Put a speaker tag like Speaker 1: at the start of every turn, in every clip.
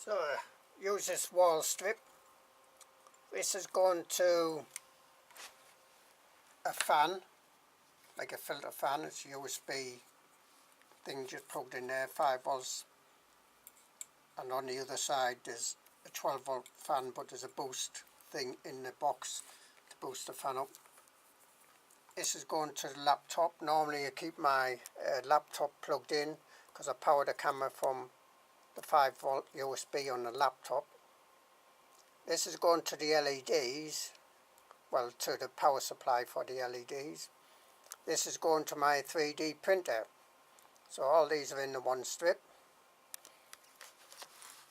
Speaker 1: So use this wall strip. This is going to a fan, like a filter fan. It's a USB thing just plugged in there, 5 volts, and on the other side there's a 12 volt fan, but there's a boost thing in the box to boost the fan up. This is going to the laptop. Normally I keep my laptop plugged in because I power the camera from the 5 volt USB on the laptop. This is going to the LEDs, well, to the power supply for the LEDs. This is going to my 3D printer. So all these are in the one strip.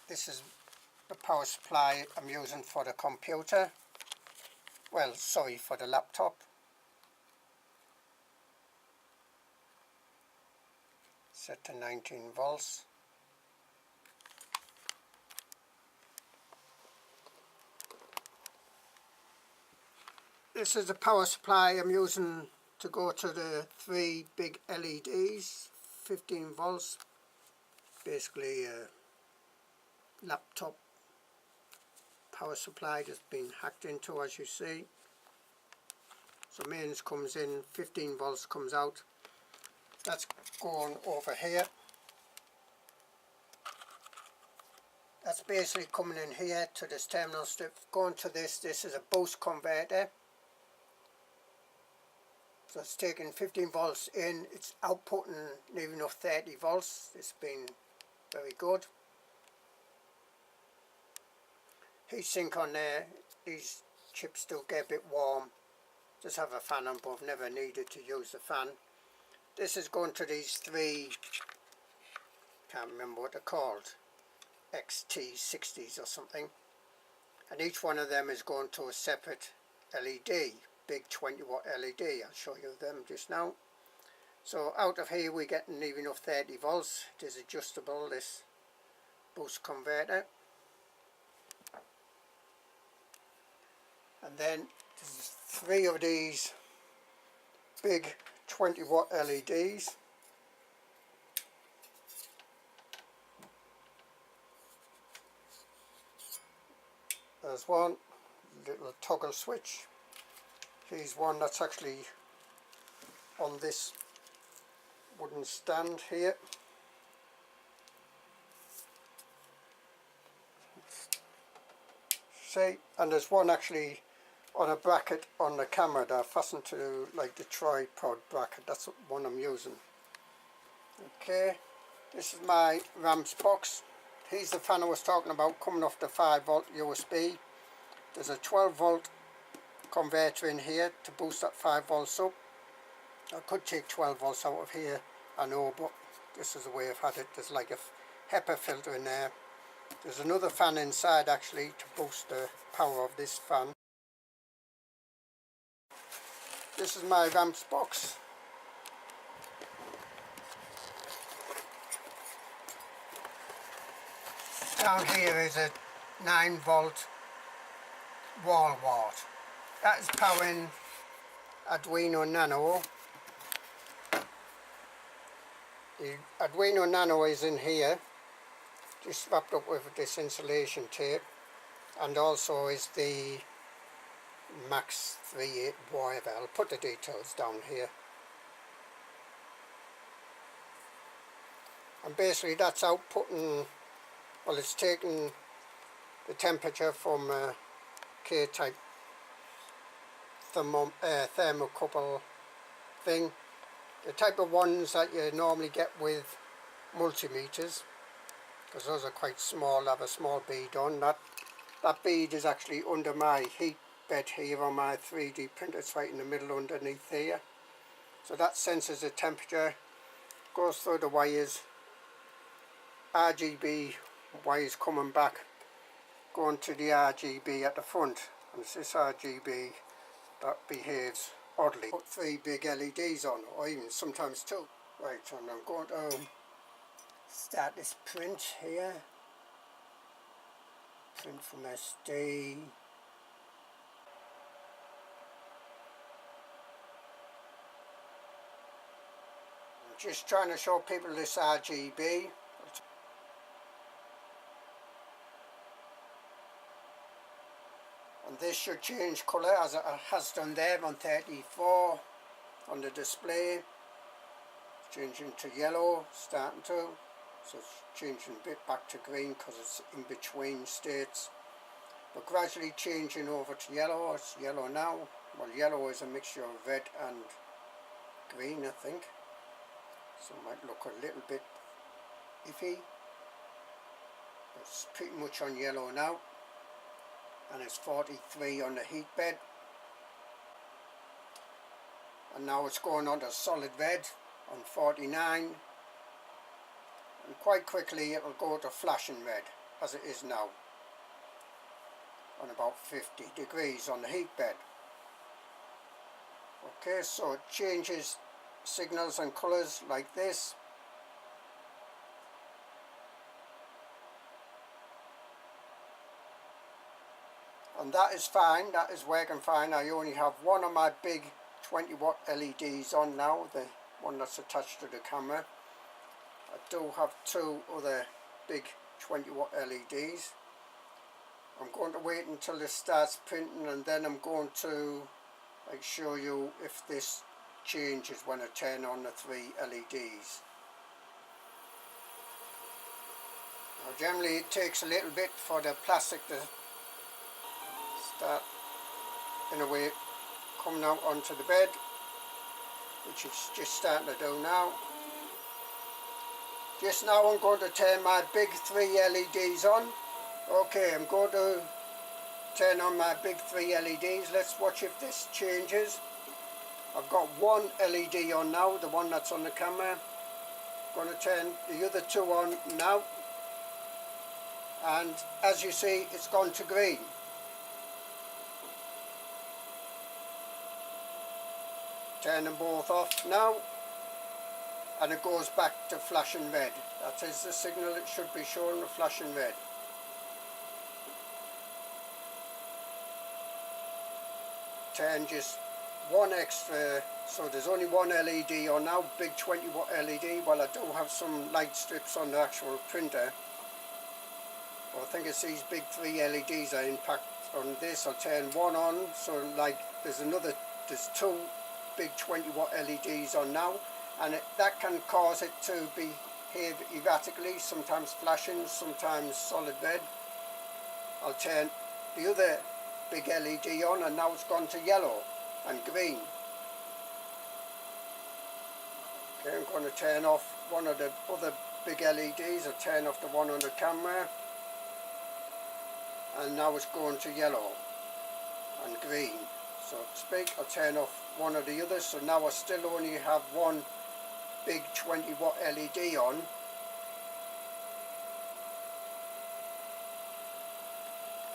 Speaker 1: This is the power supply I'm using for the computer. Well, sorry, for the laptop. Set to 19 volts. This is the power supply I'm using to go to the 3 big LEDs, 15 volts. Basically a laptop power supply that's been hacked into, as you see. So mains comes in, 15 volts comes out. That's going over here. That's basically coming in here to this terminal strip. Going to this is a boost converter. So it's taking 15 volts in, it's outputting near enough 30 volts. It's been very good. Heatsink on there. These chips do get a bit warm. Just have a fan on, but I've never needed to use the fan. This is going to these 3, can't remember what they're called, XT60s or something. And each one of them is going to a separate LED. Big 20 watt LED, I'll show you them just now. So out of here we're getting near enough 30 volts. It is adjustable, this boost converter. And then there's 3 of these big 20 watt LEDs. There's one little toggle switch. Here's one that's actually on this wooden stand here. See, and there's one actually on a bracket on the camera that are fastened to like the tripod bracket. That's the one I'm using. Okay, this is my ramps box. Here's the fan I was talking about coming off the 5 volt USB. There's a 12 volt converter in here to boost that 5 volts up. I could take 12 volts out of here, I know, but this is the way I've had it. There's like a HEPA filter in there. There's another fan inside actually to boost the power of this fan. This is my ramps box. Down here is a 9 volt wall wart. That is powering Arduino Nano. The Arduino Nano is in here, just wrapped up with this insulation tape, and also is the Max 38 whatever. I'll put the details down here. And basically that's outputting, well, it's taking the temperature from a K-type thermocouple thing, the type of ones that you normally get with multimeters, because those are quite small, have a small bead on. That bead is actually under my heat bed here on my 3D printer. It's right in the middle underneath here. So that senses the temperature, goes through the wires, RGB wires coming back, going to the RGB at the front, and it's this RGB that behaves oddly. Put 3 big LEDs on, or even sometimes 2. Right, and I'm going to start this print here. Print from SD. I'm just trying to show people this RGB. this should change colour as it has done there on 34 on the display. Changing to yellow, starting to, so it's changing a bit back to green because it's in between states, but gradually changing over to yellow. It's yellow now. Well, yellow is a mixture of red and green, I think, so it might look a little bit iffy, but it's pretty much on yellow now, and it's 43 on the heat bed, and now it's going on to solid red on 49, and quite quickly it will go to flashing red as it is now on about 50 degrees on the heat bed. Okay, so it changes signals and colours like this. And that is fine, that is working fine. I only have one of my big 20 watt LEDs on now, the one that's attached to the camera. I do have two other big 20 watt LEDs. I'm going to wait until this starts printing, and then I'm going to show you if this changes when I turn on the 3 LEDs. Now generally it takes a little bit for the plastic to start in a way coming out onto the bed, which is just starting to do now. Just now I'm going to turn my big 3 LEDs on. Okay, I'm going to turn on my big 3 LEDs. Let's watch if this changes. I've got one LED on now, the one that's on the camera. I'm going to turn the other 2 on now, and as you see, it's gone to green. Turn them both off now, and it goes back to flashing red. That is the signal it should be showing, the flashing red. Turn just one extra, so there's only one LED on now, big 20 watt LED. Well, I do have some light strips on the actual printer, but I think it's these big 3 LEDs I impact on this. I'll turn one on, so like there's 2 big 20 watt LEDs on now, and that can cause it to behave erratically, sometimes flashing, sometimes solid red. I'll turn the other big LED on, and now it's gone to yellow and green. Okay, I'm going to turn off one of the other big LEDs. I'll turn off the one on the camera, and now it's going to yellow and green, so to speak. I'll turn off one of the others, so now I still only have one big 20 watt LED on.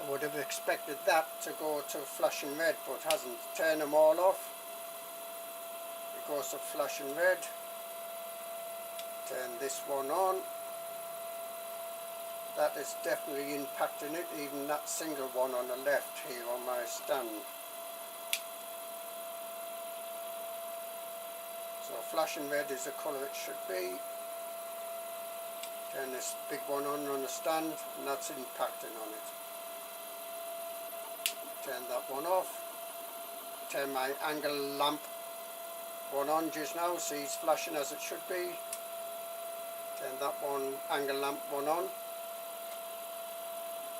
Speaker 1: I would have expected that to go to flashing red, but it hasn't. Turn them all off, it goes to flashing red. Turn this one on. That is definitely impacting it, even that single one on the left here on my stand. So flashing red is the colour it should be. Turn this big one on the stand, and that's impacting on it. Turn that one off. Turn my angle lamp one on just now, see it's flashing as it should be. Turn that one angle lamp one on,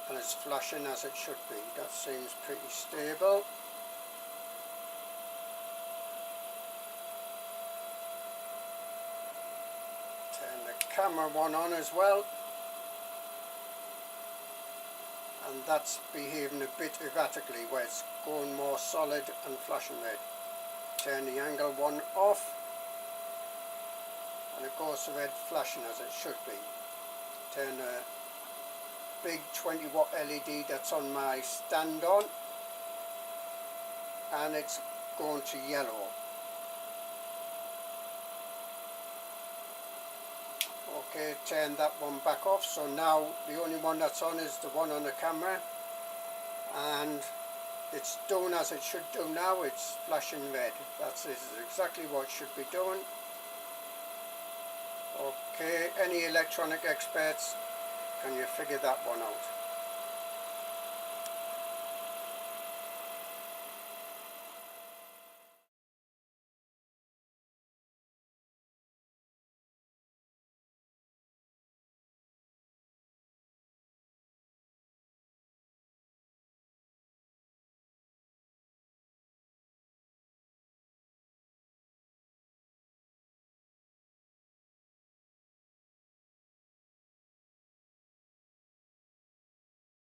Speaker 1: and it's flashing as it should be. That seems pretty stable. Turn the camera one on as well, and that's behaving a bit erratically, where it's going more solid and flashing red. Turn the angle one off, and it goes to red, flashing as it should be. Turn the big 20 watt LED that's on my stand on, and it's going to yellow. Okay, turn that one back off, so now the only one that's on is the one on the camera, and it's doing as it should do now. It's flashing red. That's exactly what it should be doing. Okay, any electronic experts, can you figure that one out?